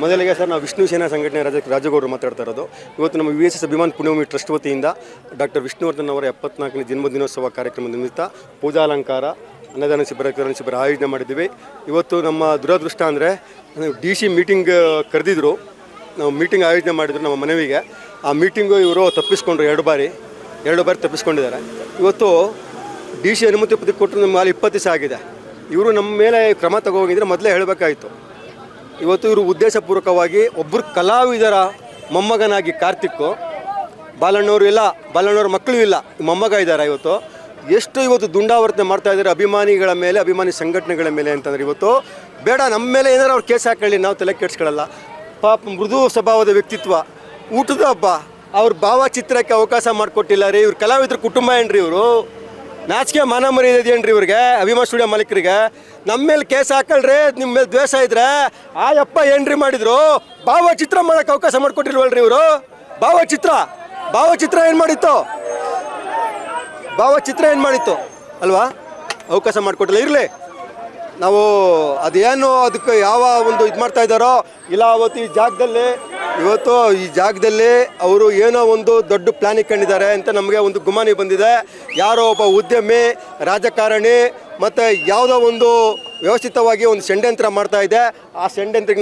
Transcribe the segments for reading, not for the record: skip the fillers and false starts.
ಮೊದಲಿಗೆ ಸರ್ ನಾವು ವಿಷ್ಣು ಸೇನಾ ಸಂಘಟನೆ ರಾಜಗೌಡರು ಮಾತಾಡ್ತಾ ಇರೋದು. ಇವತ್ತು ನಮ್ಮ VSS ಅಭಿಮಾನ್ ಪುಣ್ಯಭೂಮಿ ಟ್ರಸ್ಟ್ ವತಿಯಿಂದ ಡಾಕ್ಟರ್ ವಿಷ್ಣುವರ್ಧನ್ ಅವರ 74ನೇ ಜನ್ಮದಿನೋತ್ಸವ ಕಾರ್ಯಕ್ರಮದ ನಿಮಿತ್ತ ಪೂಜಾಲಂಕಾರ ಅನ್ನದಾನ ಶಿಬಿರ ಆಯೋಜನೆ ಮಾಡಿದ್ದೀವಿ. ಇವತ್ತು ನಮ್ಮ ದುರದೃಷ್ಟ ಅಂದರೆ DC ಮೀಟಿಂಗ್ ಕರೆದಿದ್ರು, ನಾವು ಮೀಟಿಂಗ್ ಆಯೋಜನೆ ಮಾಡಿದ್ರು ನಮ್ಮ ಮನವಿಗೆ. ಆ ಮೀಟಿಂಗು ಇವರು ತಪ್ಪಿಸ್ಕೊಂಡ್ರು, ಎರಡು ಬಾರಿ ತಪ್ಪಿಸ್ಕೊಂಡಿದ್ದಾರೆ. ಇವತ್ತು DC ಅನುಮತಿ ಪತ್ರ ಕೊಟ್ಟರು, ನಮ್ಮ ಮೇಲೆ 20 ದಿವಸ ಆಗಿದೆ. ಇವರು ನಮ್ಮ ಮೇಲೆ ಕ್ರಮ ತಗೋಗಿದ್ರೆ ಮೊದಲೇ ಹೇಳಬೇಕಾಯಿತು. ಇವತ್ತು ಇವರು ಉದ್ದೇಶಪೂರ್ವಕವಾಗಿ ಒಬ್ಬರು ಕಲಾವಿದರ ಮೊಮ್ಮಗನಾಗಿ ಕಾರ್ತಿಕ್ಕು, ಬಾಲಣ್ಣವರು ಇಲ್ಲ, ಬಾಲಣ್ಣವ್ರ ಮಕ್ಕಳು ಇಲ್ಲ, ಮೊಮ್ಮಗ ಇದ್ದಾರೆ. ಇವತ್ತು ದುಂಡಾವರ್ತನೆ ಮಾಡ್ತಾ ಇದ್ದಾರೆ ಅಭಿಮಾನಿಗಳ ಮೇಲೆ, ಅಭಿಮಾನಿ ಸಂಘಟನೆಗಳ ಮೇಲೆ ಅಂತಂದರೆ ಇವತ್ತು ಬೇಡ, ನಮ್ಮ ಮೇಲೆ ಏನಾರು ಅವ್ರು ಕೇಸ್ ಹಾಕೊಳ್ಳಿ, ನಾವು ತಲೆ ಕೆಡಿಸ್ಕೊಳ್ಳಲ್ಲ. ಪಾಪ ಮೃದು ಸ್ವಭಾವದ ವ್ಯಕ್ತಿತ್ವ, ಊಟದ ಹಬ್ಬ, ಅವ್ರ ಭಾವಚಿತ್ರಕ್ಕೆ ಅವಕಾಶ ಮಾಡಿಕೊಟ್ಟಿಲ್ಲ ರೀ. ಇವ್ರು ಕಲಾವಿದ್ರ ಕುಟುಂಬ ಏನ್ರಿ, ಇವರು ನಾಚಿಕೆ ಮಾನ ಮರ್ಯಾದೆ ಏನ್ರಿ ಇವ್ರಿಗೆ, ಅಭಿಮಾನ್ ಸ್ಟುಡಿಯೋ ಮಾಲೀಕರಿಗೆ? ನಮ್ಮ ಮೇಲೆ ಕೇಸ್ ಹಾಕಲ್ರಿ, ನಿಮ್ಮ ಮೇಲೆ ದ್ವೇಷ ಇದ್ರೆ ಆ ಯಪ್ಪ ಏನ್ರಿ ಮಾಡಿದ್ರು? ಭಾವಚಿತ್ರ ಮಾಡೋಕ್ಕೆ ಅವಕಾಶ ಮಾಡಿಕೊಟ್ಟಿಲ್ವಲ್ರಿ ಇವರು? ಭಾವಚಿತ್ರ ಏನು ಮಾಡಿತ್ತು? ಭಾವಚಿತ್ರ ಏನು ಮಾಡಿತ್ತು ಅಲ್ವಾ? ಅವಕಾಶ ಮಾಡಿಕೊಟ್ಟಿಲ್ಲ. ಇರಲಿ, ನಾವು ಅದೇನು ಅದಕ್ಕೆ ಯಾವ ಒಂದು ಇದು ಮಾಡ್ತಾ ಇದ್ದಾರೋ ಇಲ್ಲ, ಇವತ್ತು ಈ ಜಾಗದಲ್ಲಿ ಅವರು ಏನೋ ಒಂದು ದೊಡ್ಡ ಪ್ಲಾನ್ ಇಟ್ಕೊಂಡಿದ್ದಾರೆ ಅಂತ ನಮಗೆ ಒಂದು ಗುಮಾನಿ ಬಂದಿದೆ. ಯಾರೋ ಒಬ್ಬ ಉದ್ಯಮಿ, ರಾಜಕಾರಣಿ ಮತ್ತು ಯಾವುದೋ ಒಂದು ವ್ಯವಸ್ಥಿತವಾಗಿ ಒಂದು ಷಡ್ಯಂತ್ರ ಮಾಡ್ತಾ ಇದೆ. ಆ ಷಡ್ಯಂತ್ರಕ್ಕೆ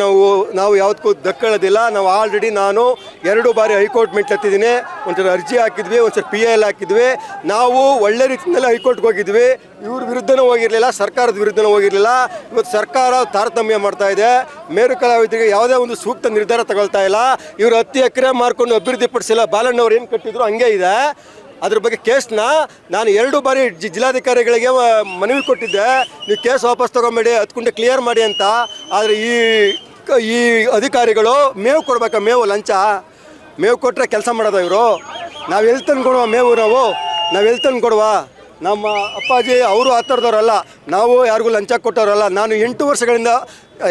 ನಾವು ಯಾವುದಕ್ಕೂ ದಕ್ಕೊಳ್ಳೋದಿಲ್ಲ. ನಾವು ಆಲ್ರೆಡಿ ನಾನು 2 ಬಾರಿ ಹೈಕೋರ್ಟ್ ಮೆಟ್ಲೆತ್ತಿದ್ದೀನಿ. ಒಂದ್ಸಲ ಅರ್ಜಿ ಹಾಕಿದ್ವಿ, ಒಂದ್ಸಲ PIL ಹಾಕಿದ್ವಿ. ನಾವು ಒಳ್ಳೆ ರೀತಿಯಲ್ಲೇ ಹೈಕೋರ್ಟ್ಗೆ ಹೋಗಿದ್ವಿ. ಇವ್ರ ವಿರುದ್ಧನೂ ಹೋಗಿರಲಿಲ್ಲ, ಸರ್ಕಾರದ ವಿರುದ್ಧನೂ ಹೋಗಿರಲಿಲ್ಲ. ಇವತ್ತು ಸರ್ಕಾರ ತಾರತಮ್ಯ ಮಾಡ್ತಾ ಇದೆ. ಮೇರು ಕಲಾವಿದರಿಗೆ ಯಾವುದೇ ಒಂದು ಸೂಕ್ತ ನಿರ್ಧಾರ ತಗೊಳ್ತಾ ಇಲ್ಲ. ಇವರು 10 ಎಕರೆ ಮಾರ್ಕೊಂಡು ಅಭಿವೃದ್ಧಿ ಪಡಿಸಿಲ್ಲ. ಬಾಲಣ್ಣವ್ರು ಏನು ಕಟ್ಟಿದ್ರು ಹಂಗೆ ಇದೆ. ಅದ್ರ ಬಗ್ಗೆ ಕೇಸ್ನ ನಾನು 2 ಬಾರಿ ಜಿಲ್ಲಾಧಿಕಾರಿಗಳಿಗೆ ಮನವಿ ಕೊಟ್ಟಿದ್ದೆ, ನೀವು ಕೇಸ್ ವಾಪಸ್ ತೊಗೊಂಬೇಡಿ, 10 ಗುಂಟೆ ಕ್ಲಿಯರ್ ಮಾಡಿ ಅಂತ. ಆದರೆ ಈ ಅಧಿಕಾರಿಗಳು ಮೇವು ಕೊಡ್ಬೇಕಾ? ಲಂಚ ಮೇವು ಕೊಟ್ಟರೆ ಕೆಲಸ ಮಾಡೋದ ಇವರು? ನಾವು ಎಲ್ಲಿ ತಂದು ಕೊಡುವ ಮೇವು? ನಾವು ಎಲ್ಲಿ ತಂದು ಕೊಡುವ? ನಮ್ಮ ಅಪ್ಪಾಜಿ ಅವರು ಆ ಥರದವ್ರಲ್ಲ, ನಾವು ಯಾರಿಗೂ ಲಂಚ ಕೊಟ್ಟವರಲ್ಲ. ನಾನು 8 ವರ್ಷಗಳಿಂದ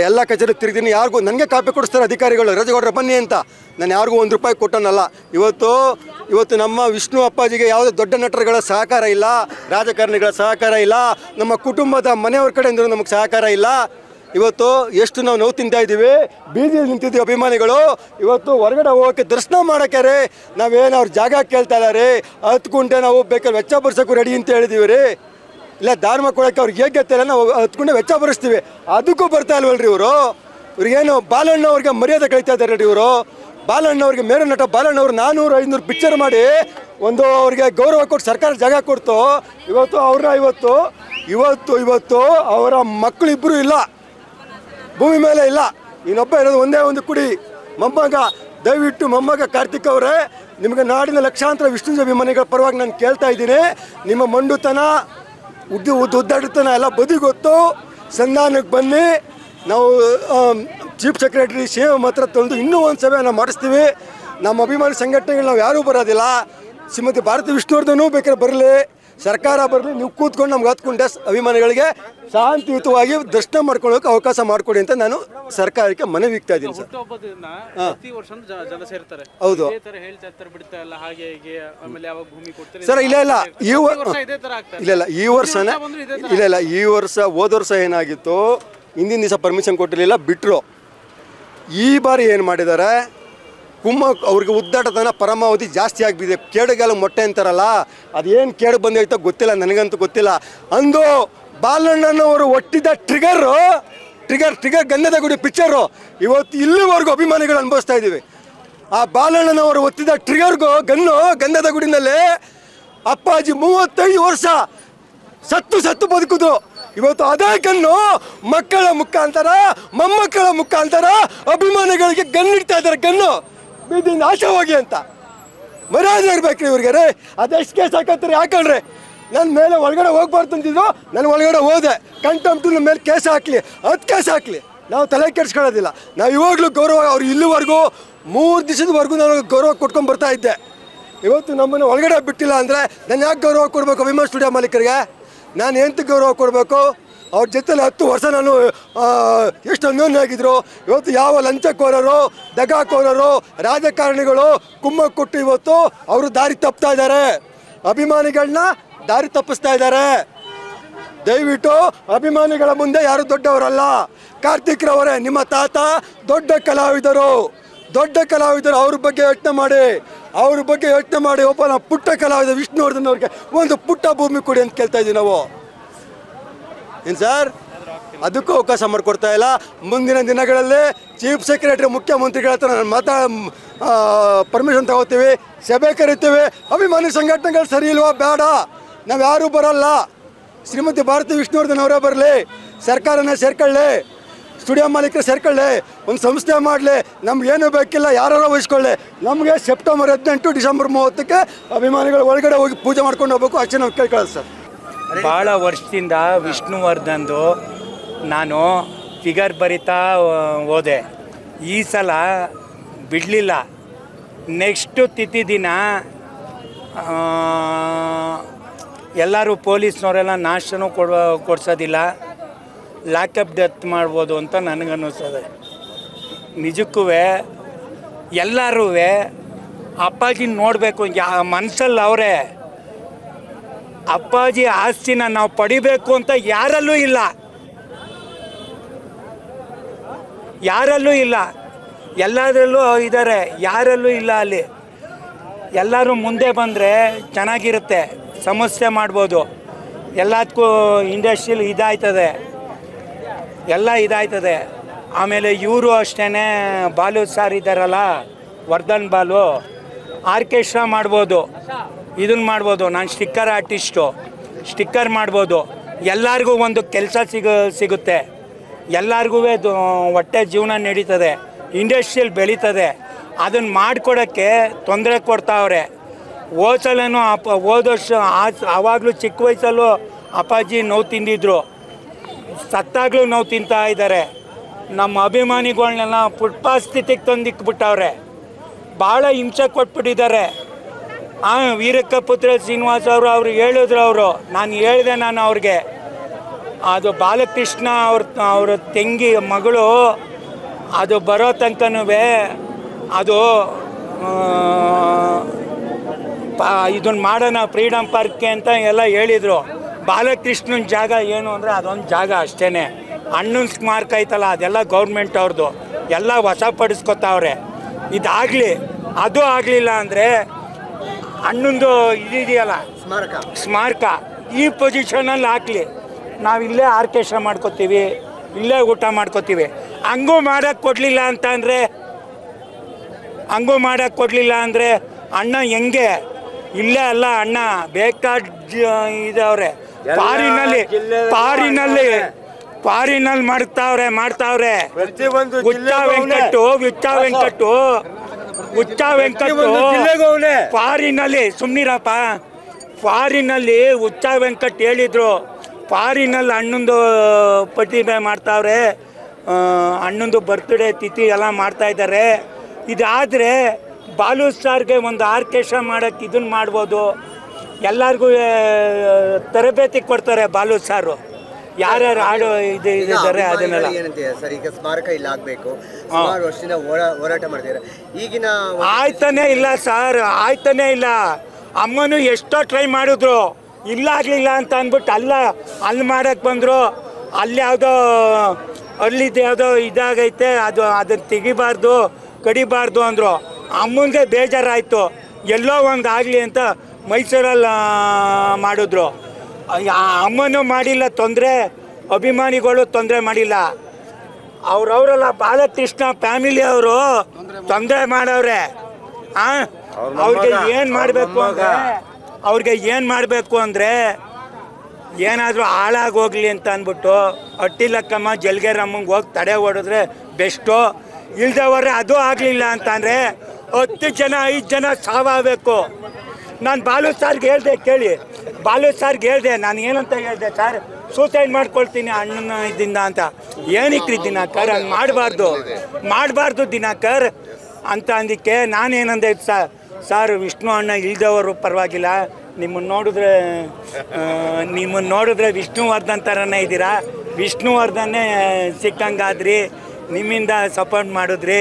ಎಲ್ಲ ಕಚೇರಿ ತಿರುಗಿದ್ದೀನಿ. ಯಾರಿಗೂ ನನಗೆ ಕಾಪಿ ಕೊಡಿಸ್ತಾರೆ ಅಧಿಕಾರಿಗಳು, ರಾಜಗೌಡ್ರ ಬನ್ನಿ ಅಂತ. ನಾನು ಯಾರಿಗೂ 1 ರೂಪಾಯಿ ಕೊಟ್ಟನಲ್ಲ. ಇವತ್ತು ನಮ್ಮ ವಿಷ್ಣು ಅಪ್ಪಾಜಿಗೆ ಯಾವುದೇ ದೊಡ್ಡ ನಟರುಗಳ ಸಹಕಾರ ಇಲ್ಲ, ರಾಜಕಾರಣಿಗಳ ಸಹಕಾರ ಇಲ್ಲ, ನಮ್ಮ ಕುಟುಂಬದ ಮನೆಯವ್ರ ಕಡೆಯಿಂದ ನಮಗೆ ಸಹಕಾರ ಇಲ್ಲ. ಇವತ್ತು ಎಷ್ಟು ನಾವು ನೋವು ತಿಂತಾ ಇದ್ದೀವಿ, ಬೀದಿಯಲ್ಲಿ ನಿಂತಿದ್ದೀವಿ ಅಭಿಮಾನಿಗಳು. ಇವತ್ತು ಹೊರಗಡೆ ಹೋಗೋಕ್ಕೆ ದರ್ಶನ ಮಾಡೋಕ್ಕೆ ರೀ ನಾವೇನು ಅವ್ರ ಜಾಗ ಕೇಳ್ತಾ ಇಲ್ಲ ರೀ. 10 ಗುಂಟೆ ನಾವು ಬೇಕಾದ್ರೆ ವೆಚ್ಚ ಬರ್ಸೋಕ್ಕೂ ರೆಡಿ ಅಂತ ಹೇಳಿದ್ದೀವಿ ರೀ. ಇಲ್ಲ ಧಾರ್ಮ ಕೊಡೋಕ್ಕೆ ಅವ್ರಿಗೆ ಹೇಗೆ ನಾವು 10 ಗುಂಟೆ ವೆಚ್ಚ ಭರಿಸ್ತೀವಿ, ಅದಕ್ಕೂ ಬರ್ತಾ ಇಲ್ವಲ್ರಿ ಇವರು. ಇವ್ರಿಗೇನು ಬಾಲಣ್ಣವ್ರಿಗೆ ಮರ್ಯಾದೆ ಕಳೀತಾ ಇದ್ದಾರೆ ರೀ ಇವರು. ಬಾಲಣ್ಣವ್ರಿಗೆ, ಮೇರು ನಟ ಬಾಲಣ್ಣವ್ರು 400-500 ಪಿಕ್ಚರ್ ಮಾಡಿ ಒಂದು ಅವ್ರಿಗೆ ಗೌರವ ಕೊಟ್ಟು ಸರ್ಕಾರ ಜಾಗ ಕೊಡ್ತು. ಇವತ್ತು ಅವರ ಮಕ್ಕಳಿಬ್ಬರು ಇಲ್ಲ, ಭೂಮಿ ಮೇಲೆ ಇಲ್ಲ. ಇನ್ನೊಬ್ಬ ಇರೋದು ಒಂದೇ ಒಂದು ಕುಡಿ, ಮೊಮ್ಮಗ. ದಯವಿಟ್ಟು ಮೊಮ್ಮಗ ಕಾರ್ತಿಕ್ ಅವರೇ, ನಿಮಗೆ ನಾಡಿನ ಲಕ್ಷಾಂತರ ವಿಷ್ಣು ಅಭಿಮಾನಿಗಳ ಪರವಾಗಿ ನಾನು ಕೇಳ್ತಾ ಇದ್ದೀನಿ, ನಿಮ್ಮ ಮಂಡುತನ, ಉದ್ದಾಡುತನ ಎಲ್ಲ ಬದಿಗೊತ್ತು ಸಂಧಾನಕ್ಕೆ ಬನ್ನಿ. ನಾವು ಚೀಫ್ ಸೆಕ್ರೆಟರಿ CM ಹತ್ರ ತಂದು ಇನ್ನೂ ಒಂದು ಸಭೆ ನಾವು ಮಾಡಿಸ್ತೀವಿ. ನಮ್ಮ ಅಭಿಮಾನಿ ಸಂಘಟನೆಗಳು ನಾವು ಯಾರೂ ಬರೋದಿಲ್ಲ. ಶ್ರೀಮತಿ ಭಾರತಿ ವಿಷ್ಣುವರ್ಧನೂ ಬೇಕಾದ್ರೆ ಬರಲಿ, ಸರ್ಕಾರ ಬರಲಿ, ನೀವು ಕೂತ್ಕೊಂಡು ನಮ್ಗೆ 10 ಗುಂಟೆ ಅಭಿಮಾನಿಗಳಿಗೆ ಶಾಂತಿಯುತವಾಗಿ ದರ್ಶನ ಮಾಡ್ಕೊಳ್ಳೋಕೆ ಅವಕಾಶ ಮಾಡಿಕೊಡಿ ಅಂತ ನಾನು ಸರ್ಕಾರಕ್ಕೆ ಮನವಿ ಇಕ್ತಾ ಇದ್ದೀನಿ ಸರ್. ಹೌದು ಸರ್. ಈ ವರ್ಷ ಹೋದ ವರ್ಷ ಏನಾಗಿತ್ತು, ಹಿಂದಿನ ದಿವಸ ಪರ್ಮಿಷನ್ ಕೊಟ್ಟಿರಲಿಲ್ಲ, ಬಿಟ್ಟರು. ಈ ಬಾರಿ ಏನು ಮಾಡಿದ್ದಾರೆ, ಅವ್ರಿಗೆ ಉದ್ದಾಟತನ ಪರಮಾವಧಿ ಜಾಸ್ತಿ ಆಗಿಬಿದೆ. ಕೇಡುಗಾಲ ಮೊಟ್ಟೆ ಅಂತಾರಲ್ಲ, ಅದೇನು ಕೇಡು ಬಂದೈತೋ ಗೊತ್ತಿಲ್ಲ, ನನಗಂತೂ ಗೊತ್ತಿಲ್ಲ. ಅಂದು ಬಾಲಣ್ಣನವರು ಒಟ್ಟಿದ್ದ ಟ್ರಿಗರ್ ಗಂಧದ ಗುಡಿ ಪಿಕ್ಚರು ಇವತ್ತು ಇಲ್ಲಿವರೆಗೂ ಅಭಿಮಾನಿಗಳು ಅನುಭವಿಸ್ತಾ ಇದ್ದೀವಿ. ಆ ಬಾಲಣ್ಣನವರು ಒತ್ತಿದ ಟ್ರಿಗರ್ಗೂ ಗಂಧದ ಗುಡಿನಲ್ಲಿ ಅಪ್ಪಾಜಿ 35 ವರ್ಷ ಸತ್ತು ಬದುಕುದು. ಇವತ್ತು ಅದೇ ಗನ್ನು ಮಕ್ಕಳ ಮುಖಾಂತರ, ಮೊಮ್ಮಕ್ಕಳ ಮುಖಾಂತರ ಅಭಿಮಾನಿಗಳಿಗೆ ಗನ್ನಿಡ್ತಾ ಇದ್ದಾರೆ. ಗನ್ನು ಬೀದಿ ನಾಶವಾಗಿ ಅಂತ ಮರ್ಯಾದೆ ಇರ್ಬೇಕ್ರಿ ಇವ್ರಿಗೆ ರೀ. ಅದೆಷ್ಟು ಕೇಸ್ ಹಾಕತ್ತೀರಿ ಹಾಕಳ್ರಿ. ನನ್ನ ಮೇಲೆ ಒಳಗಡೆ ಹೋಗ್ಬಾರ್ದು ಅಂತಿದ್ರು, ನಾನು ಒಳಗಡೆ ಹೋದೆ. ಕಂಟೆಂಪ್ಟ್ ನಮ್ಮ ಮೇಲೆ ಕೇಸ್ ಹಾಕಲಿ, 10 ಕೇಸ್ ಹಾಕಲಿ, ನಾವು ತಲೆ ಕೆಡಿಸ್ಕೊಳ್ಳೋದಿಲ್ಲ. ನಾವು ಇವಾಗಲೂ ಗೌರವ, ಅವ್ರು ಇಲ್ಲಿವರೆಗೂ 3 ದಿವಸದವರೆಗೂ ನಾನು ಗೌರವ ಕೊಟ್ಕೊಂಡು ಬರ್ತಾ ಇದ್ದೆ. ಇವತ್ತು ನಮ್ಮನ್ನು ಒಳಗಡೆ ಬಿಟ್ಟಿಲ್ಲ ಅಂದರೆ ನಾನು ಯಾಕೆ ಗೌರವ ಕೊಡಬೇಕು? ಅಭಿಮಾನ್ ಸ್ಟುಡಿಯೋ ಮಾಲೀಕರಿಗೆ ನಾನು ಎಂತ ಗೌರವ ಕೊಡಬೇಕು? ಅವ್ರ ಜೊತೆಲಿ 10 ವರ್ಷ ನಾನು ಎಷ್ಟು ಅನ್ಯೋನ್ಯಾಗಿದ್ರು. ಇವತ್ತು ಯಾವ ಲಂಚಕೋರರು, ದಗಾಕೋರರು, ರಾಜಕಾರಣಿಗಳು ಕುಮ್ಮಕ್ಕು ಕೊಟ್ಟು ಇವತ್ತು ಅವರು ದಾರಿ ತಪ್ಪಿಸ್ತಾ ಇದ್ದಾರೆ, ಅಭಿಮಾನಿಗಳನ್ನ ದಾರಿ ತಪ್ಪಿಸ್ತಾ ಇದ್ದಾರೆ. ದಯವಿಟ್ಟು ಅಭಿಮಾನಿಗಳ ಮುಂದೆ ಯಾರು ದೊಡ್ಡವರಲ್ಲ. ಕಾರ್ತಿಕ್ ರವರೇ, ನಿಮ್ಮ ತಾತ ದೊಡ್ಡ ಕಲಾವಿದರು, ಅವ್ರ ಬಗ್ಗೆ ಯೋಚನೆ ಮಾಡಿ ಒಬ್ಬ ನಾವು ಪುಟ್ಟ ಕಲಾವಿದ ವಿಷ್ಣುವರ್ಧನ್ ಅವ್ರಿಗೆ ಒಂದು ಪುಟ್ಟ ಭೂಮಿ ಕೊಡಿ ಅಂತ ಕೇಳ್ತಾ ಇದ್ದೀವಿ ನಾವು. ಏನು ಸರ್, ಅದಕ್ಕೂ ಅವಕಾಶ ಮಾಡಿಕೊಡ್ತಾ ಇಲ್ಲ. ಮುಂದಿನ ದಿನಗಳಲ್ಲಿ ಚೀಫ್ ಸೆಕ್ರೆಟರಿ ಮುಖ್ಯಮಂತ್ರಿಗಳ ಹತ್ರ ಪರ್ಮಿಷನ್ ತಗೋತೀವಿ, ಸಭೆ ಕರಿತೀವಿ. ಅಭಿಮಾನಿ ಸಂಘಟನೆಗಳು ಸರಿ ಇಲ್ವಾ, ಬೇಡ, ನಾವು ಯಾರೂ ಬರಲ್ಲ. ಶ್ರೀಮತಿ ಭಾರತಿ ವಿಷ್ಣುವರ್ಧನ್ ಅವರೇ ಬರಲಿ, ಸರ್ಕಾರನೇ ಸೇರ್ಕೊಳ್ಳಿ, ಸ್ಟುಡಿಯೋ ಮಾಲೀಕರು ಸೇರ್ಕೊಳ್ಳಿ, ಒಂದು ಸಂಸ್ಥೆ ಮಾಡಲಿ, ನಮ್ಗೇನು ಬೇಕಿಲ್ಲ, ಯಾರು ವಹಿಸ್ಕೊಳ್ಳಿ. ನಮಗೆ ಸೆಪ್ಟೆಂಬರ್ 18 ಡಿಸೆಂಬರ್ 30ಕ್ಕೆ ಅಭಿಮಾನಿಗಳು ಒಳಗಡೆ ಹೋಗಿ ಪೂಜೆ ಮಾಡ್ಕೊಂಡು ಹೋಗ್ಬೇಕು, ಅಷ್ಟೇ ನಾವು ಕೇಳ್ಕೊಳ್ಳೋದು ಸರ್. ಭಾಳ ವರ್ಷದಿಂದ ವಿಷ್ಣುವರ್ಧನ್ದು ನಾನು ಫಿಗರ್ ಬರಿತಾ ಹೋದೆ. ಈ ಸಲ ಬಿಡಲಿಲ್ಲ. ನೆಕ್ಸ್ಟು ತಿಥಿ ದಿನ ಎಲ್ಲರೂ ಪೊಲೀಸ್ನವರೆಲ್ಲ ನಾಷ್ಟನೂ ಕೊಡ್ಸೋದಿಲ್ಲ, ಲಾಕಪ್ ಡೆತ್ ಮಾಡ್ಬೋದು ಅಂತ ನನಗನ್ನಿಸ್ತದೆ. ನಿಜಕ್ಕೂ ಎಲ್ಲರೂ ಅಪ್ಪಾಜಿ ನೋಡಬೇಕು ಮನಸ್ಸಲ್ಲಿ ಅವರೇ. ಅಪ್ಪಾಜಿ ಆಸ್ತಿನ ನಾವು ಪಡಿಬೇಕು ಅಂತ ಯಾರಲ್ಲೂ ಇಲ್ಲ, ಎಲ್ಲದರಲ್ಲೂ ಇದ್ದಾರೆ, ಯಾರಲ್ಲೂ ಇಲ್ಲ. ಅಲ್ಲಿ ಎಲ್ಲರೂ ಮುಂದೆ ಬಂದರೆ ಚೆನ್ನಾಗಿರುತ್ತೆ, ಸಮಸ್ಯೆ ಮಾಡ್ಬೋದು. ಎಲ್ಲದಕ್ಕೂ ಇಂಡಸ್ಟ್ರಿಯಲ್ ಇದಾಯ್ತದೆ. ಆಮೇಲೆ ಇವರು ಅಷ್ಟೇ, ಬಾಲು ಸಾರ್ ಇದ್ದಾರಲ್ಲ, ವರ್ಧನ್ ಬಾಲು, ಆರ್ಕೆಸ್ಟ್ರಾ ಮಾಡ್ಬೋದು, ಇದನ್ನು ಮಾಡ್ಬೋದು. ನಾನು ಸ್ಟಿಕ್ಕರ್ ಆರ್ಟಿಸ್ಟು, ಸ್ಟಿಕ್ಕರ್ ಮಾಡ್ಬೋದು. ಎಲ್ಲರಿಗೂ ಒಂದು ಕೆಲಸ ಸಿಗುತ್ತೆ, ಎಲ್ಲರಿಗೂ ಹೊಟ್ಟೆ ಜೀವನ ನಡೀತದೆ, ಇಂಡಸ್ಟ್ರಿಯಲ್ ಬೆಳೀತದೆ. ಅದನ್ನು ಮಾಡಿಕೊಡೋಕ್ಕೆ ತೊಂದರೆ ಕೊಡ್ತಾವ್ರೆ. ಹೋದ ವರ್ಷ ಆವಾಗಲೂ ಚಿಕ್ಕ ವಯಸ್ಸಲ್ಲೂ ಅಪ್ಪಾಜಿ ನೋವು ತಿಂದಿದ್ರು, ಸತ್ತಾಗಲೂ ನೋವು ತಿಂತಾ ಇದ್ದಾರೆ. ನಮ್ಮ ಅಭಿಮಾನಿಗಳನ್ನೆಲ್ಲ ಫುಟ್ಪಾತ್ ಸ್ಥಿತಿಗೆ ತಂದಿಕ್ಬಿಟ್ಟವ್ರೆ, ಭಾಳ ಹಿಂಸೆ ಕೊಟ್ಬಿಟ್ಟಿದ್ದಾರೆ. ವೀರಕ್ಕ ಪುತ್ರ ಶ್ರೀನಿವಾಸ್ ಅವ್ರು ಹೇಳಿದ್ರು, ನಾನು ಅವ್ರಿಗೆ ಅದು ಬಾಲಕೃಷ್ಣ ಅವ್ರ ತಂಗಿ ಮಗಳು ಅದು ಬರೋ ತನಕನೂ ಅದು ಇದನ್ನು ಮಾಡೋಣ ಫ್ರೀಡಮ್ ಪಾರ್ಕ್ಗೆ ಅಂತ ಎಲ್ಲ ಹೇಳಿದರು. ಬಾಲಕೃಷ್ಣನ ಜಾಗ ಏನು ಅಂದರೆ ಅದೊಂದು ಜಾಗ ಅಷ್ಟೇ. ಅಣ್ಣನ ಸ್ಮಾರಕ ಐತಲ್ಲ, ಅದೆಲ್ಲ ಗೌರ್ಮೆಂಟ್ ಅವ್ರದ್ದು, ಎಲ್ಲ ವಶಪಡಿಸ್ಕೊತಾವ್ರೆ. ಇದಾಗಲಿ, ಅದು ಆಗಲಿಲ್ಲ ಅಂದರೆ ಅಣ್ಣಂದು ಇದೆಯಲ್ಲ ಸ್ಮಾರಕ, ಈ ಪೊಸಿಷನಲ್ಲಿ ಹಾಕಲಿ, ನಾವು ಇಲ್ಲೇ ಆರ್ಕೆಸ್ಟ್ರಾ ಮಾಡ್ಕೋತೀವಿ, ಇಲ್ಲೇ ಊಟ ಮಾಡ್ಕೋತೀವಿ. ಹಂಗೂ ಮಾಡೋಕ್ಕೆ ಕೊಡಲಿಲ್ಲ ಅಂದರೆ ಅಣ್ಣ ಹೆಂಗೆ? ಇಲ್ಲೇ ಅಲ್ಲ ಅಣ್ಣ, ಬೇಕಾದ ಇದವ್ರೆ, ಫಾರಿನಲ್ಲಿ ಮಾಡ್ತಾವ್ರೆ. ಹುಚ್ಚ ವೆಂಕಟ್ಟು ಫಾರಿನಲ್ಲಿ, ಸುಮ್ಮನಿರಪ್ಪ, ಫಾರಿನಲ್ಲಿ ಹುಚ್ಚ ವೆಂಕಟ್ ಹೇಳಿದ್ರು, ಫಾರಿನಲ್ಲಿ ಅಣ್ಣಂದು ಪ್ರತಿಭೆ ಮಾಡ್ತಾವ್ರೆ, ಅಣ್ಣಂದು ಬರ್ತ್ಡೇ ತಿಥಿ ಎಲ್ಲ ಮಾಡ್ತಾಯಿದ್ದಾರೆ. ಇದಾದರೆ ಬಾಲು ಸಾರ್ಗೆ ಒಂದು ಆರ್ಕೆಸ್ಟ್ರಾ ಮಾಡೋಕ್ಕೆ ಇದನ್ನು ಮಾಡ್ಬೋದು. ಎಲ್ಲರಿಗೂ ತರಬೇತಿ ಕೊಡ್ತಾರೆ ಬಾಲು ಸಾರು, ಯಾರ್ಯಾರು ಹಾಡು ಇದ್ದಾರೆ ಅದನ್ನೆಲ್ಲ. ಸರ್, ಈಗ ಸ್ಮಾರಕ ಇಲ್ಲ ಆಗಬೇಕು, ವರ್ಷದಿಂದ ಹೋರಾಟ ಮಾಡ್ತಾರೆ, ಈಗಿನ ಆಯ್ತಾನೆ ಇಲ್ಲ ಸರ್, ಆಯ್ತಾನೆ ಇಲ್ಲ. ಅಮ್ಮನೂ ಎಷ್ಟೋ ಟ್ರೈ ಮಾಡಿದ್ರು, ಇಲ್ಲ ಆಗಲಿಲ್ಲ ಅಂತ ಅಂದ್ಬಿಟ್ಟು ಅಲ್ಲಿ ಮಾಡೋಕ್ಕೆ ಬಂದರು. ಅಲ್ಲಿ ಯಾವುದೋ ಇದಾಗೈತೆ, ಅದನ್ನು ತೆಗಿಬಾರ್ದು, ಕಡಿಬಾರ್ದು ಅಂದರು. ಅಮ್ಮನಿಗೆ ಬೇಜಾರಾಯಿತು, ಎಲ್ಲೋ ಒಂದು ಆಗಲಿ ಅಂತ ಮೈಸೂರಲ್ಲಿ ಮಾಡಿದ್ರು. ಅಮ್ಮನೂ ಮಾಡಿಲ್ಲ ತೊಂದರೆ, ಅಭಿಮಾನಿಗಳು ತೊಂದರೆ ಮಾಡಿಲ್ಲ. ಅವರವರೆಲ್ಲ ಬಾಲಕೃಷ್ಣ ಫ್ಯಾಮಿಲಿ ಅವರು ತೊಂದರೆ ಮಾಡವ್ರೆ. ಅವ್ರಿಗೆ ಏನು ಮಾಡಬೇಕು ಅಂದರೆ ಏನಾದರೂ ಹಾಳಾಗೋಗ್ಲಿ ಅಂತ ಅಂದ್ಬಿಟ್ಟು ಅಟ್ಟಿಲಕ್ಕಮ್ಮ ಜಲ್ಗೇರಮ್ಮಂಗೆ ಹೋಗಿ ತಡೆ ಹೊಡೆದ್ರೆ ಬೆಸ್ಟು. ಇಲ್ದವ್ರೆ ಅದು ಆಗಲಿಲ್ಲ ಅಂತಂದರೆ 10 ಜನ 5 ಜನ ಸಾವಾಗಬೇಕು. ನಾನು ಬಾಲು ಸಾರ್ಗೆ ಹೇಳಿದೆ, ಕೇಳಿ, ಬಾಲು ಸಾರ್ಗೆ ಹೇಳಿದೆ, ನಾನು ಏನಂತ ಹೇಳಿದೆ, ಸರ್ ಸೂಸೈಡ್ ಮಾಡ್ಕೊಳ್ತೀನಿ ಅಣ್ಣನ ಇದರಿಂದ ಅಂತ. ಏನಕ್ಕೆ ದಿನಾಕರ್ ಹಂಗೆ ಮಾಡಬಾರ್ದು ದಿನಾಕರ್ ಅಂತ ಅಂದಿಕ್ಕೆ ನಾನೇನಂದೆ, ಸರ್ ವಿಷ್ಣು ಅಣ್ಣ ಇಲ್ದವರು ಪರವಾಗಿಲ್ಲ, ನಿಮ್ಮನ್ನು ನೋಡಿದ್ರೆ ವಿಷ್ಣುವರ್ಧನ್ ಥರನೇ ಇದ್ದೀರಾ, ವಿಷ್ಣುವರ್ಧನ್ನೇ ಸಿಕ್ಕಂಗಾದ್ರಿ, ನಿಮ್ಮಿಂದ ಸಪೋರ್ಟ್ ಮಾಡಿದ್ರಿ.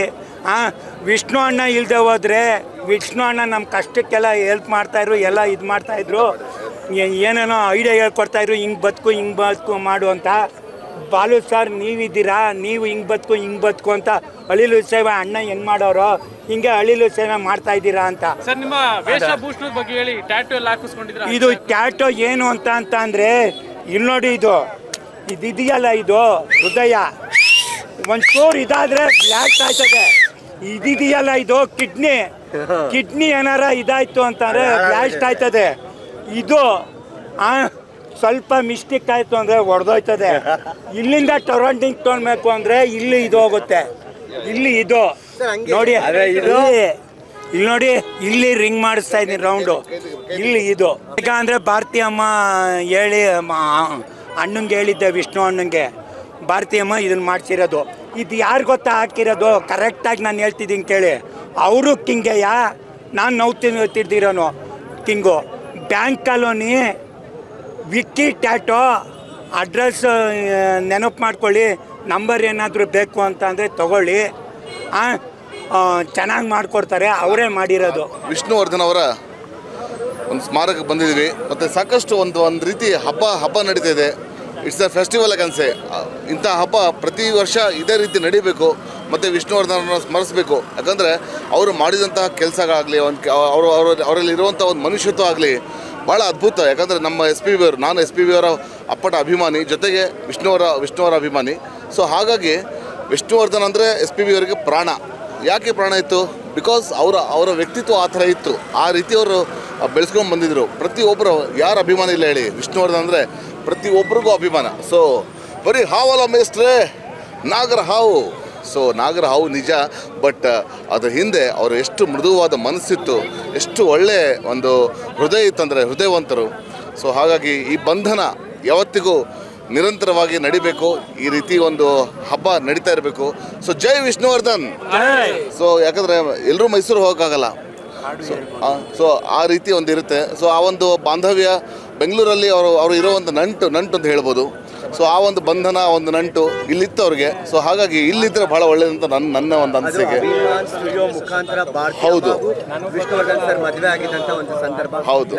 ವಿಷ್ಣು ಅಣ್ಣ ಇಲ್ಲದೆ ಹೋದರೆ ವಿಷ್ಣು ಅಣ್ಣ ನಮ್ಮ ಕಷ್ಟಕ್ಕೆಲ್ಲ ಹೆಲ್ಪ್ ಮಾಡ್ತಾಯಿದ್ರು, ಎಲ್ಲ ಇದು ಮಾಡ್ತಾಯಿದ್ರು. ಏನೇನೋ ಐಡಿಯಾ ಹೇಳ್ಕೊಡ್ತಾಯಿದ್ರು, ಹಿಂಗೆ ಬದುಕು ಮಾಡು ಅಂತ. ಬಾಲು ಸರ್ ನೀವಿದ್ದೀರಾ, ನೀವು ಹಿಂಗೆ ಬದುಕು ಅಂತ ಅಳಿಲು ಸೇವೆ ಅಣ್ಣ ಹೆಂಗೆ ಮಾಡೋರು ಹಿಂಗೆ ಅಳಿಲು ಸೇವೆ ಮಾಡ್ತಾ ಇದ್ದೀರಾ ಅಂತ. ಸರ್ ನಿಮ್ಮ ವೇಷಭೂಷಣದ ಬಗ್ಗೆ ಹೇಳಿ, ಟ್ಯಾಟೂ ಎಲ್ಲ ಹಾಕಿಸ್ಕೊಂಡಿದ್ದೀರಾ? ಇದು ಟ್ಯಾಟೋ ಏನು ಅಂತ ಅಂದರೆ ಇಲ್ಲಿ ನೋಡಿ, ಇದೆಯಲ್ಲ ಇದು ಹೃದಯ ಒಂಚೂರು ಇದಾದರೆ ಬ್ಲ್ಯಾಕ್ ಆಯ್ತದೆ. ಇದೆಯಲ್ಲ ಇದು ಕಿಡ್ನಿ ಏನಾರ ಇದಾಯ್ತು ಅಂತಂದರೆ ಬ್ಲಾಸ್ಟ್ ಆಯ್ತದೆ. ಇದು ಸ್ವಲ್ಪ ಮಿಸ್ಟೇಕ್ ಆಯಿತು ಅಂದರೆ ಒಡೆದೋಯ್ತದೆ. ಇಲ್ಲಿಂದ ಟೊರೊಂಟಿಗೆ ತೊಗೊಳ್ಬೇಕು ಅಂದರೆ ಇಲ್ಲಿ ಇದು ಹೋಗುತ್ತೆ. ಇಲ್ಲಿ ಇದು ನೋಡಿ, ಇಲ್ಲಿ ನೋಡಿ, ಇಲ್ಲಿ ರಿಂಗ್ ಮಾಡಿಸ್ತಾ ಇದ್ದೀನಿ ರೌಂಡು. ಇಲ್ಲಿ ಇದು ಈಗ ಅಂದರೆ ಭಾರತಿ ಅಮ್ಮ ಹೇಳಿ ಅಣ್ಣಂಗೆ ಹೇಳಿದ್ದೆ, ವಿಷ್ಣು ಅಣ್ಣಂಗೆ. ಭಾರತಿ ಅಮ್ಮ ಇದನ್ನು ಮಾಡಿಸಿರೋದು. ಇದು ಯಾರು ಗೊತ್ತಾ ಹಾಕಿರೋದು? ಕರೆಕ್ಟಾಗಿ ನಾನು ಹೇಳ್ತಿದ್ದೀನಿ ಕೇಳಿ. ಅವರು ಕಿಂಗೆಯ, ನಾನು ನೋವು ತಿರ್ದಿರೋನು king. Bank colony, Vicky tattoo. Address ನೆನಪು ಮಾಡ್ಕೊಳ್ಳಿ. ನಂಬರ್ ಏನಾದರೂ ಬೇಕು ಅಂತ ಅಂದರೆ ತೊಗೊಳ್ಳಿ. ಚೆನ್ನಾಗಿ ಮಾಡಿಕೊಡ್ತಾರೆ. ಅವರೇ ಮಾಡಿರೋದು. ವಿಷ್ಣುವರ್ಧನ್ ಅವರ ಒಂದು ಸ್ಮಾರಕ ಬಂದಿದ್ದೀವಿ. ಮತ್ತು ಸಾಕಷ್ಟು ಒಂದು ರೀತಿ ಹಬ್ಬ ನಡೀತಾ ಇದೆ. ಇಟ್ಸ್ ಅ ಫೆಸ್ಟಿವಲ್ ಅನ್ಸೆ. ಇಂಥ ಹಬ್ಬ ಪ್ರತಿ ವರ್ಷ ಇದೇ ರೀತಿ ನಡೀಬೇಕು. ಮತ್ತು ವಿಷ್ಣುವರ್ಧನನ್ನು ಸ್ಮರಿಸಬೇಕು. ಯಾಕಂದರೆ ಅವರು ಮಾಡಿದಂತಹ ಕೆಲಸಗಳಾಗಲಿ, ಅವರಲ್ಲಿರುವಂಥ ಒಂದು ಮನುಷ್ಯತ್ವ ಆಗಲಿ ಭಾಳ ಅದ್ಭುತ. ಯಾಕಂದರೆ ನಮ್ಮ SP ವಿ ಅವರು, ನಾನು SP ವಿ ಅವರ ಅಪ್ಪಟ ಅಭಿಮಾನಿ, ಜೊತೆಗೆ ವಿಷ್ಣುವರ ಅಭಿಮಾನಿ. ಸೊ ಹಾಗಾಗಿ ವಿಷ್ಣುವರ್ಧನ್ ಅಂದರೆ SP ವಿ ಅವರಿಗೆ ಪ್ರಾಣ. ಯಾಕೆ ಪ್ರಾಣ ಇತ್ತು? ಬಿಕಾಸ್ ಅವರ ವ್ಯಕ್ತಿತ್ವ ಆ ಥರ ಇತ್ತು. ಆ ರೀತಿ ಅವರು ಬೆಳೆಸ್ಕೊಂಡು ಬಂದಿದ್ದರು. ಪ್ರತಿಯೊಬ್ಬರು ಯಾರು ಅಭಿಮಾನ ಇಲ್ಲ ಹೇಳಿ? ವಿಷ್ಣುವರ್ಧನ್ ಅಂದರೆ ಪ್ರತಿಯೊಬ್ಬರಿಗೂ ಅಭಿಮಾನ. ಸೊ ಬರೀ ಹಾವಲ್ಲ ಮೇಸ್ಟ್ರೆ, ನಾಗರ ಹಾವು. ಸೊ ನಾಗರ ಹಾವು ನಿಜ, ಬಟ್ ಅದ್ರ ಹಿಂದೆ ಅವರು ಎಷ್ಟು ಮೃದುವಾದ ಮನಸ್ಸಿತ್ತು, ಎಷ್ಟು ಒಳ್ಳೆ ಒಂದು ಹೃದಯ ಇತ್ತಂದರೆ ಹೃದಯವಂತರು. ಸೊ ಹಾಗಾಗಿ ಈ ಬಂಧನ ಯಾವತ್ತಿಗೂ ನಿರಂತರವಾಗಿ ನಡಿಬೇಕು. ಈ ರೀತಿ ಒಂದು ಹಬ್ಬ ನಡೀತಾ ಇರಬೇಕು. ಸೊ ಜೈ ವಿಷ್ಣುವರ್ಧನ್. ಸೊ ಯಾಕಂದರೆ ಎಲ್ಲರೂ ಮೈಸೂರು ಹೋಗೋಕ್ಕಾಗಲ್ಲ. ಸೊ ಆ ರೀತಿ ಒಂದು ಇರುತ್ತೆ. ಸೊ ಆ ಒಂದು ಬಾಂಧವ್ಯ ಬೆಂಗಳೂರಲ್ಲಿ ಅವರು ಇರುವಂಥ ನಂಟು ಅಂತ ಹೇಳ್ಬೋದು. ಸೊ ಆ ಒಂದು ಬಂಧನ, ಒಂದು ನಂಟು ಇಲ್ಲಿತ್ತು ಅವ್ರಿಗೆ. ಸೊ ಹಾಗಾಗಿ ಇಲ್ಲಿದ್ದರೆ ಭಾಳ ಒಳ್ಳೇದಂತ ನನ್ನ ಒಂದು ಅನಿಸಿಕೆ. ಹೌದು, ಹೌದು,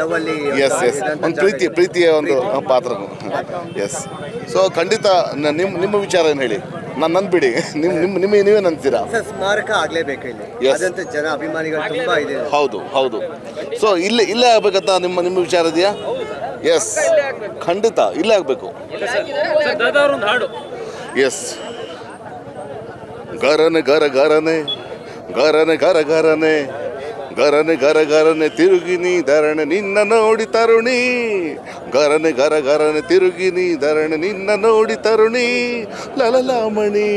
ಎಸ್ ಒಂದು ಪ್ರೀತಿಯ ಒಂದು ಪಾತ್ರ. ಎಸ್. ಸೊ ಖಂಡಿತ ನಿಮ್ಮ ವಿಚಾರ ಏನು ಹೇಳಿ? ನನ್ನ ಬಿಡಿ, ನೀವೇನು ಅಂತೀರಾ? ಸ್ಮಾರಕ ಆಗಲೇಬೇಕು ಇಲ್ಲಿ. ಜನ ಅಭಿಮಾನಿಗಳು ತುಂಬಾ ಇದೆ. ಹೌದು. ಸೊ ಇಲ್ಲೇ ಆಗ್ಬೇಕಂತ ನಿಮ್ಮ ವಿಚಾರ ಇದೆಯಾ? ಎಸ್, ಖಂಡಿತ ಇಲ್ಲೇ ಆಗಬೇಕು. ಎಸ್. ಗರನೆ ತಿರುಗಿನಿ ಧರಣೆ ನಿನ್ನ ನೋಡಿ ತರುಣಿ. ಗರನೆ ತಿರುಗಿನಿ ಧರಣೆ ನಿನ್ನ ನೋಡಿ ತರುಣಿ. ಲಲಲಾಮಣಿ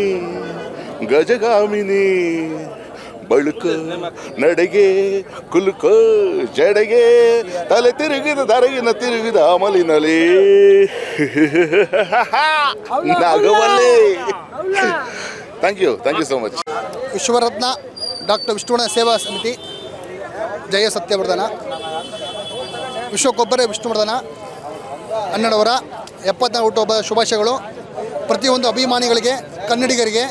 ಗಜಗಾಮಿನಿ ಬಳುಕು ನಡೆಗೆ ಕುಲುಕೋ ಜಡೆಗೆ ತಲೆ ತಿರುಗಿದ ಅಮಲಿನಲಿ Nagavalli. Thank you so much. Vishwaratna doctor Vishnuvardhan Seva Samiti, ಜಯ ಸತ್ಯವರ್ಧನ. ವಿಶ್ವಕ್ಕೊಬ್ಬರೇ ವಿಷ್ಣುವರ್ಧನ ಅಣ್ಣನವರ 70ನೇ ಹುಟ್ಟುಹಬ್ಬದ ಶುಭಾಶಯಗಳು. ಪ್ರತಿಯೊಂದು ಅಭಿಮಾನಿಗಳಿಗೆ, ಕನ್ನಡಿಗರಿಗೆ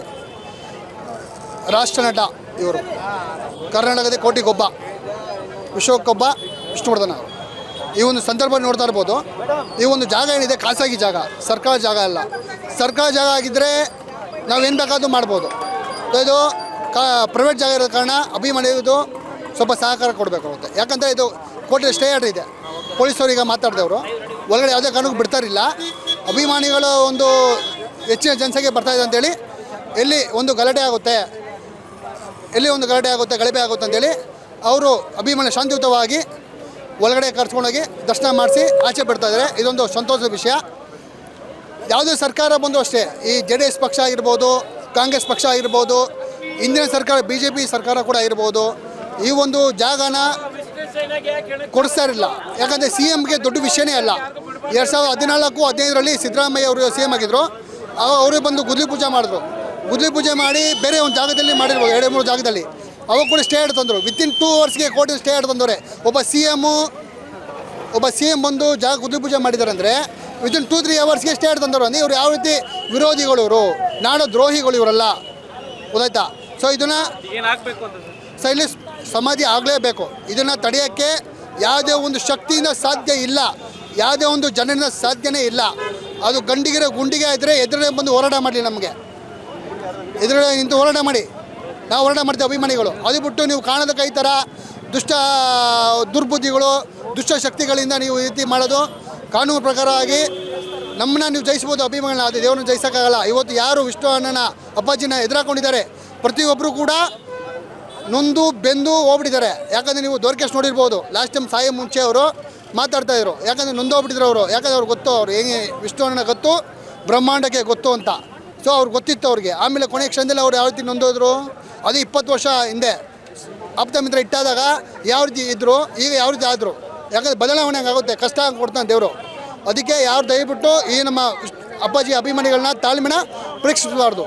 ರಾಷ್ಟ್ರ ನಟ ಇವರು. ಕರ್ನಾಟಕದ ಕೋಟಿಗೊಬ್ಬ, ವಿಶ್ವಕ್ಕೊಬ್ಬ ವಿಷ್ಣುವರ್ಧನ. ಈ ಒಂದು ಸಂದರ್ಭ ನೋಡ್ತಾ ಇರ್ಬೋದು. ಈ ಒಂದು ಜಾಗ ಏನಿದೆ ಖಾಸಗಿ ಜಾಗ, ಸರ್ಕಾರ ಜಾಗ ಅಲ್ಲ. ಸರ್ಕಾರ ಜಾಗ ಆಗಿದ್ದರೆ ನಾವೇನು ಬೇಕಾದರೂ ಮಾಡ್ಬೋದು. ಇದು ಪ್ರೈವೇಟ್ ಜಾಗ ಇರೋ ಕಾರಣ ಅಭಿಮಾನಿಗಳು ಸ್ವಲ್ಪ ಸಹಕಾರ ಕೊಡಬೇಕಾಗುತ್ತೆ. ಯಾಕಂದರೆ ಇದು ಕೋರ್ಟಲ್ಲಿ ಸ್ಟೇ ಆರ್ಡರ್ ಇದೆ. ಪೊಲೀಸವರೀಗ ಮಾತಾಡಿದವರು ಒಳಗಡೆ ಯಾವುದೇ ಕಾರಣಕ್ಕೂ ಬಿಡ್ತಾರಿಲ್ಲ. ಅಭಿಮಾನಿಗಳು ಒಂದು ಹೆಚ್ಚಿನ ಜನಸಂಖ್ಯೆ ಬರ್ತಾಯಿದೆ ಅಂತೇಳಿ ಎಲ್ಲಿ ಒಂದು ಗಲಾಟೆ ಆಗುತ್ತೆ, ಗಲಭೆ ಆಗುತ್ತೆ ಅಂತೇಳಿ ಅವರು ಅಭಿಮಾನಿ ಶಾಂತಿಯುತವಾಗಿ ಒಳಗಡೆ ಕರ್ಸ್ಕೊಂಡೋಗಿ ದರ್ಶನ ಮಾಡಿಸಿ ಆಚೆ ಬಿಡ್ತಾಯಿದ್ದಾರೆ. ಇದೊಂದು ಸಂತೋಷದ ವಿಷಯ. ಯಾವುದೇ ಸರ್ಕಾರ ಬಂದು ಅಷ್ಟೇ, ಈ JDS ಪಕ್ಷ ಆಗಿರ್ಬೋದು, ಕಾಂಗ್ರೆಸ್ ಪಕ್ಷ ಆಗಿರ್ಬೋದು, ಇಂದಿನ ಸರ್ಕಾರ BJP ಸರ್ಕಾರ ಕೂಡ ಇರ್ಬೋದು, ಈ ಒಂದು ಜಾಗನ ಕೊಡಿಸ್ತಾ ಇರಲಿಲ್ಲ. ಯಾಕಂದರೆ CMಗೆ ದೊಡ್ಡ ವಿಷಯನೇ ಅಲ್ಲ. 2014-15ರಲ್ಲಿ ಸಿದ್ದರಾಮಯ್ಯ ಅವರು CM ಆಗಿದ್ದರು. ಅವರೇ ಬಂದು ಗುದ್ಲಿ ಪೂಜೆ ಮಾಡಿ ಬೇರೆ ಒಂದು ಜಾಗದಲ್ಲಿ ಮಾಡಿರ್ಬೋದು, 2-3 ಜಾಗದಲ್ಲಿ. ಅವಾಗ ಕೂಡ ಸ್ಟೇ ಆರ್ಡರ್ ತಂದರು. ವಿತಿನ್ 2 ಅವರ್ಸ್ಗೆ ಕೋರ್ಟಿಗೆ ಸ್ಟೇ ಆರ್ಡರ್ ತಂದವ್ರೆ. ಒಬ್ಬ CM ಬಂದು ಜಾಗ ಗುದ್ಲಿ ಪೂಜೆ ಮಾಡಿದ್ದಾರೆ ಅಂದರೆ ವಿತಿನ್ 2-3 ಅವರ್ಸ್ಗೆ ಸ್ಟೇ ಆರ್ಡರ್ ತಂದವರು. ಅಂದರೆ ಇವರು ಯಾವ ರೀತಿ ವಿರೋಧಿಗಳು, ಇವರು ನಾಡ ದ್ರೋಹಿಗಳು ಇವರೆಲ್ಲ, ಗೊತ್ತಾಯ್ತಾ? ಸೊ ಇದನ್ನು ಇಲ್ಲಿ ಸಮಾಧಿ ಆಗಲೇಬೇಕು. ಇದನ್ನು ತಡೆಯೋಕ್ಕೆ ಯಾವುದೇ ಒಂದು ಶಕ್ತಿಯಿಂದ ಸಾಧ್ಯ ಇಲ್ಲ. ಯಾವುದೇ ಒಂದು ಜನರಿಂದ ಸಾಧ್ಯನೇ ಇಲ್ಲ. ಅದು ಗುಂಡಿಗೆ ಇದ್ದರೆ ಎದುರುಗಡೆ ಬಂದು ಹೋರಾಟ ಮಾಡಲಿ, ನಮಗೆ ಎದುರುಗಡೆ ನಿಂತು ಹೋರಾಟ ಮಾಡಿ, ನಾವು ಹೋರಾಟ ಮಾಡ್ತೀವಿ ಅಭಿಮಾನಿಗಳು. ಅದು ಬಿಟ್ಟು ನೀವು ಕಾಣದ ಕೈ ಥರ ದುರ್ಬುದ್ಧಿಗಳು ದುಷ್ಟಶಕ್ತಿಗಳಿಂದ ನೀವು ಈ ರೀತಿ ಮಾಡೋದು ಕಾನೂನು ಪ್ರಕಾರವಾಗಿ ನಮ್ಮನ್ನ ನೀವು ಜಯಿಸ್ಬೋದು ಅಭಿಮಾನಿಗಳನ್ನ, ಅದು ದೇವ್ರನ್ನ ಜಯಿಸೋಕ್ಕಾಗಲ್ಲ. ಇವತ್ತು ಯಾರು ವಿಷ್ಣು ಅಣ್ಣನ ಅಪ್ಪಾಜಿನ ಎದುರಾಕೊಂಡಿದ್ದಾರೆ ಪ್ರತಿಯೊಬ್ಬರು ಕೂಡ ನೊಂದು ಬೆಂದು ಹೋಗ್ಬಿಟ್ಟಿದ್ದಾರೆ. ಯಾಕಂದರೆ ನೀವು ದೊರಕೇಶ್ ನೋಡಿರ್ಬೋದು, ಲಾಸ್ಟ್ ಟೈಮ್ ಸಾಯೋ ಮುಂಚೆ ಅವರು ಮಾತಾಡ್ತಾಯಿದ್ರು. ಯಾಕಂದರೆ ನೊಂದೋಗ್ಬಿಟ್ಟಿದ್ರು ಅವರು. ಯಾಕಂದರೆ ಅವ್ರಿಗೆ ಗೊತ್ತು, ಅವ್ರು ಹೇಗೆ ವಿಷ್ಣು ಅಣ್ಣನ ಗೊತ್ತು, ಬ್ರಹ್ಮಾಂಡಕ್ಕೆ ಗೊತ್ತು ಅಂತ. ಸೊ ಅವ್ರಿಗೆ ಗೊತ್ತಿತ್ತು ಅವ್ರಿಗೆ. ಆಮೇಲೆ ಕೊನೆಯ ಕ್ಷಣದಲ್ಲಿ ಅವ್ರು ಯಾವ ರೀತಿ ನೊಂದೋದ್ರು, ಅದು 20 ವರ್ಷ ಹಿಂದೆ ಆಪ್ತ ಮಿತ್ರ ಇಟ್ಟಾದಾಗ ಯಾವ ರೀತಿ ಇದ್ದರು, ಈಗ ಯಾವ ರೀತಿ ಆದರು. ಯಾಕಂದರೆ ಬದಲಾವಣೆ ಆಗುತ್ತೆ, ಕಷ್ಟ ಕೊಡ್ತಾನೆ ದೇವರು. ಅದಕ್ಕೆ ಯಾರು ದಯವಿಟ್ಟು ಈ ನಮ್ಮ ಅಪ್ಪಾಜಿ ಅಭಿಮಾನಿಗಳನ್ನ ತಾಳ್ಮೆನ ಪರೀಕ್ಷಿಸಬಾರ್ದು.